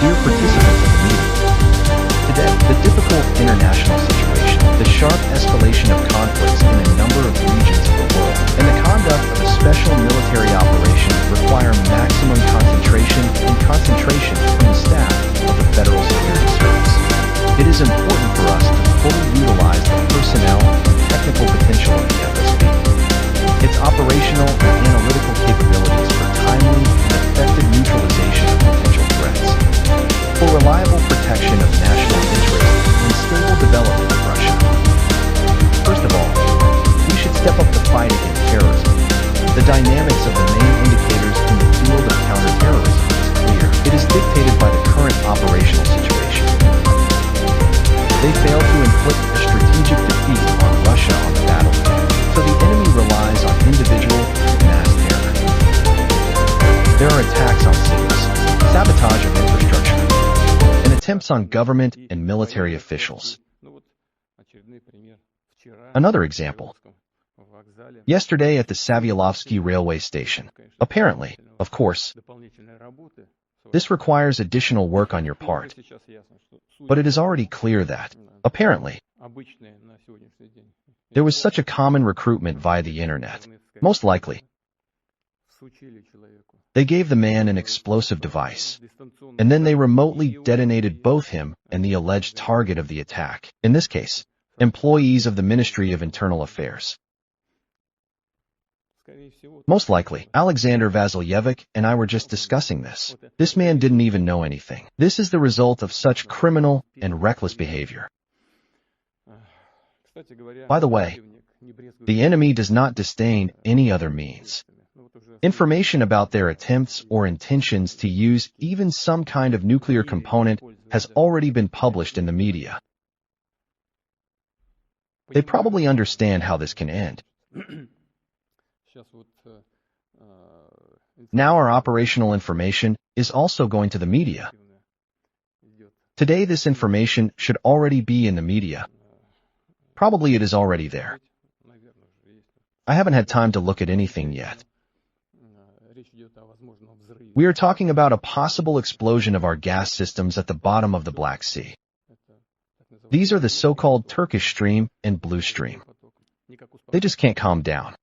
Dear participants of the meeting, today, the difficult international situation, the sharp escalation of conflicts in a number of regions of the world, and the conduct of a special military operation require maximum concentration from the staff of the Federal Security Service. It is important for us to fully utilize the personnel and technical potential of the FSB, its operational and analytical capabilities for timely and effective neutralization of potential threats, for reliable protection of national interests and stable development of Russia. First of all, we should step up the fight against terrorism. The dynamics of the main indicators in the field of counterterrorism is clear. It is dictated by the current operational situation. They fail to inflict a strategic defeat on Russia on the battlefield, so the enemy relies on individual mass terror. There are attacks on cities, sabotage of infrastructure, and attempts on government and military officials. Another example. Yesterday at the Savyalovsky railway station. Apparently, of course, this requires additional work on your part. But it is already clear that, apparently, there was such a common recruitment via the internet. Most likely, they gave the man an explosive device, and then they remotely detonated both him and the alleged target of the attack, in this case, employees of the Ministry of Internal Affairs. Most likely, Alexander Vasilyevic and I were just discussing this. This man didn't even know anything. This is the result of such criminal and reckless behavior. By the way, the enemy does not disdain any other means. Information about their attempts or intentions to use even some kind of nuclear component has already been published in the media. They probably understand how this can end. Now our operational information is also going to the media. Today this information should already be in the media. Probably it is already there. I haven't had time to look at anything yet. We are talking about a possible explosion of our gas systems at the bottom of the Black Sea. These are the so-called Turkish Stream and Blue Stream. They just can't calm down.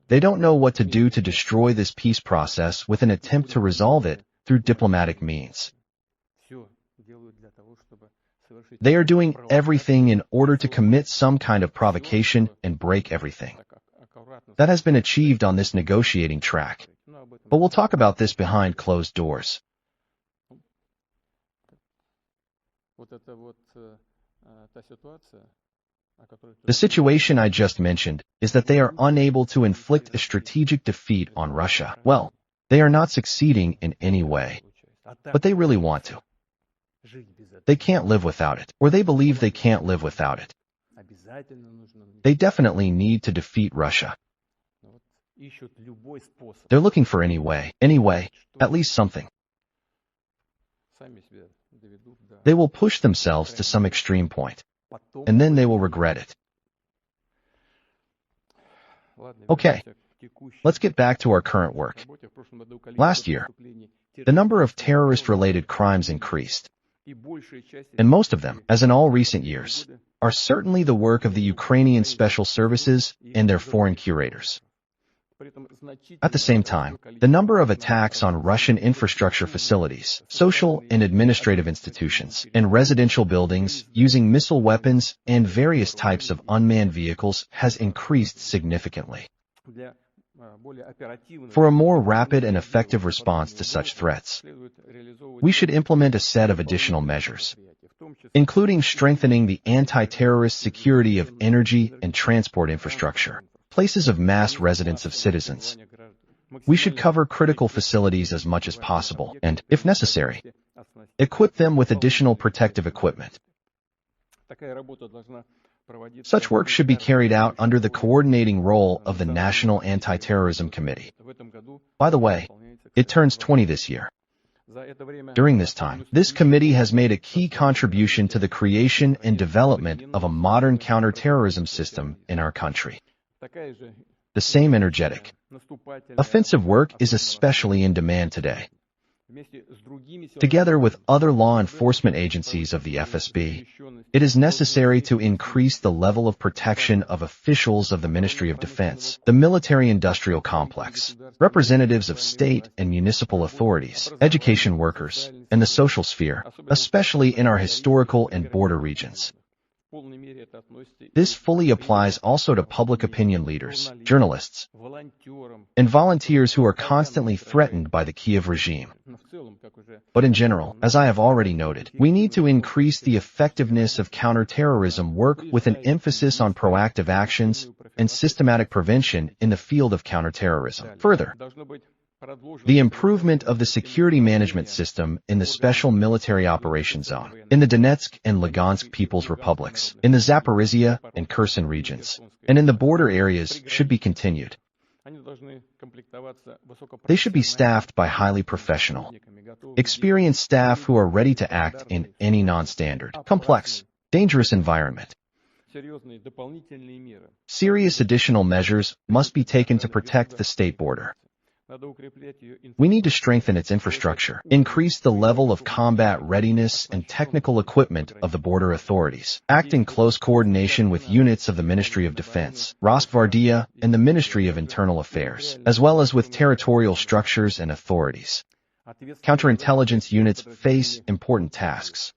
They don't know what to do to destroy this peace process with an attempt to resolve it through diplomatic means. They are doing everything in order to commit some kind of provocation and break everything. That has been achieved on this negotiating track. But we'll talk about this behind closed doors. The situation I just mentioned is that they are unable to inflict a strategic defeat on Russia. Well, they are not succeeding in any way, but they really want to. They can't live without it, or they believe they can't live without it. They definitely need to defeat Russia. They're looking for any way, at least something. They will push themselves to some extreme point, and then they will regret it. Okay, let's get back to our current work. Last year, the number of terrorist-related crimes increased, and most of them, as in all recent years, are certainly the work of the Ukrainian special services and their foreign curators. At the same time, the number of attacks on Russian infrastructure facilities, social and administrative institutions, and residential buildings using missile weapons and various types of unmanned vehicles has increased significantly. For a more rapid and effective response to such threats, we should implement a set of additional measures, including strengthening the anti-terrorist security of energy and transport infrastructure, places of mass residence of citizens. We should cover critical facilities as much as possible and, if necessary, equip them with additional protective equipment. Such work should be carried out under the coordinating role of the National Anti-Terrorism Committee. By the way, it turns 20 this year. During this time, this committee has made a key contribution to the creation and development of a modern counterterrorism system in our country. The same energetic, offensive work is especially in demand today. Together with other law enforcement agencies of the FSB, it is necessary to increase the level of protection of officials of the Ministry of Defense, the military-industrial complex, representatives of state and municipal authorities, education workers, and the social sphere, especially in our historical and border regions. This fully applies also to public opinion leaders, journalists, and volunteers who are constantly threatened by the Kiev regime. But in general, as I have already noted, we need to increase the effectiveness of counterterrorism work with an emphasis on proactive actions and systematic prevention in the field of counterterrorism. Further, the improvement of the security management system in the Special Military Operations Zone, in the Donetsk and Lugansk People's Republics, in the Zaporizhia and Kherson regions, and in the border areas should be continued. They should be staffed by highly professional, experienced staff who are ready to act in any non-standard, complex, dangerous environment. Serious additional measures must be taken to protect the state border. We need to strengthen its infrastructure, increase the level of combat readiness and technical equipment of the border authorities, act in close coordination with units of the Ministry of Defense, Rosgvardia, and the Ministry of Internal Affairs, as well as with territorial structures and authorities. Counterintelligence units face important tasks.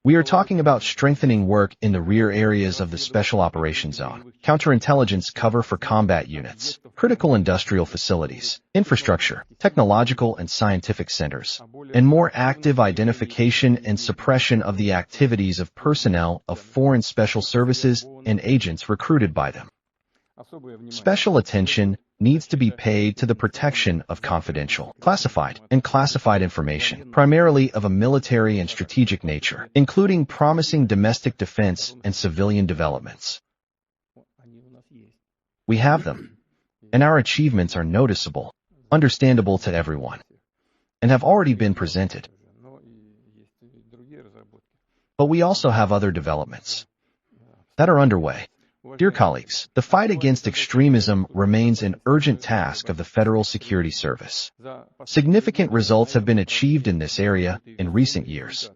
We are talking about strengthening work in the rear areas of the Special Operations Zone, counterintelligence cover for combat units, critical industrial facilities, infrastructure, technological and scientific centers, and more active identification and suppression of the activities of personnel of foreign special services and agents recruited by them. Special attention needs to be paid to the protection of confidential, classified, and classified information, primarily of a military and strategic nature, including promising domestic defense and civilian developments. We have them, and our achievements are noticeable, understandable to everyone, and have already been presented. But we also have other developments that are underway. Dear colleagues, the fight against extremism remains an urgent task of the Federal Security Service. Significant results have been achieved in this area in recent years.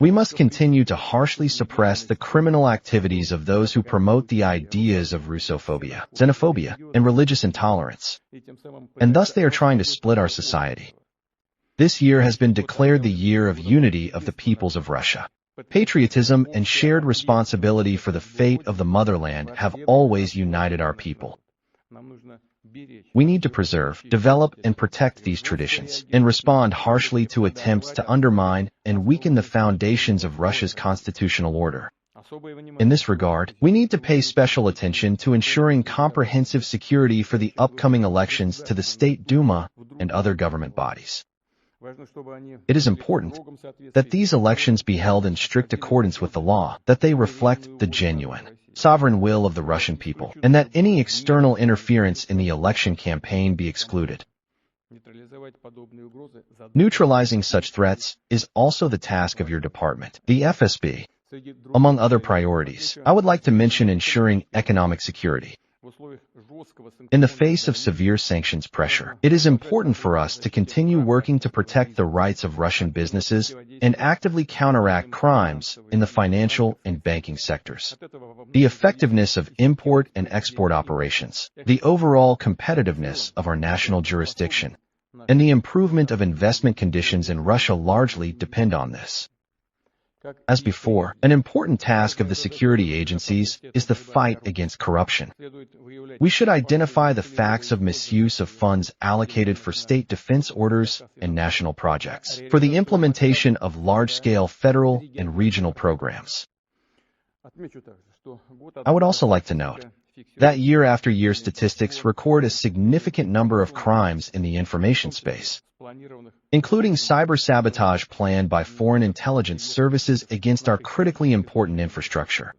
We must continue to harshly suppress the criminal activities of those who promote the ideas of Russophobia, xenophobia, and religious intolerance, and thus they are trying to split our society. This year has been declared the year of unity of the peoples of Russia. Patriotism and shared responsibility for the fate of the motherland have always united our people. We need to preserve, develop, and protect these traditions, and respond harshly to attempts to undermine and weaken the foundations of Russia's constitutional order. In this regard, we need to pay special attention to ensuring comprehensive security for the upcoming elections to the State Duma and other government bodies. It is important that these elections be held in strict accordance with the law, that they reflect the genuine, sovereign will of the Russian people, and that any external interference in the election campaign be excluded. Neutralizing such threats is also the task of your department, the FSB. Among other priorities, I would like to mention ensuring economic security. In the face of severe sanctions pressure, it is important for us to continue working to protect the rights of Russian businesses and actively counteract crimes in the financial and banking sectors. The effectiveness of import and export operations, the overall competitiveness of our national jurisdiction, and the improvement of investment conditions in Russia largely depend on this. As before, an important task of the security agencies is the fight against corruption. We should identify the facts of misuse of funds allocated for state defense orders and national projects, for the implementation of large-scale federal and regional programs. I would also like to note that year-after-year statistics record a significant number of crimes in the information space, including cyber-sabotage planned by foreign intelligence services against our critically important infrastructure.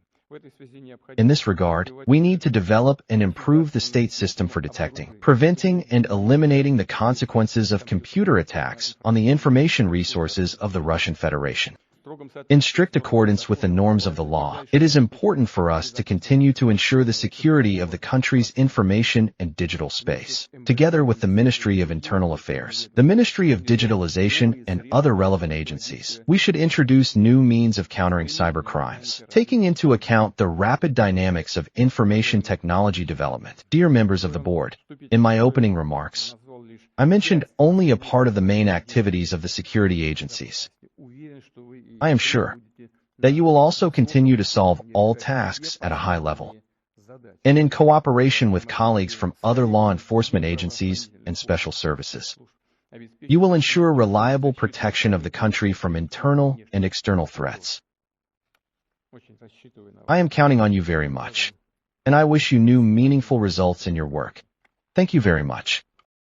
In this regard, we need to develop and improve the state system for detecting, preventing, and eliminating the consequences of computer attacks on the information resources of the Russian Federation. In strict accordance with the norms of the law, it is important for us to continue to ensure the security of the country's information and digital space. Together with the Ministry of Internal Affairs, the Ministry of Digitalization, and other relevant agencies, we should introduce new means of countering cybercrimes, taking into account the rapid dynamics of information technology development. Dear members of the board, in my opening remarks, I mentioned only a part of the main activities of the security agencies. I am sure that you will also continue to solve all tasks at a high level, and in cooperation with colleagues from other law enforcement agencies and special services. You will ensure reliable protection of the country from internal and external threats. I am counting on you very much, and I wish you new meaningful results in your work. Thank you very much.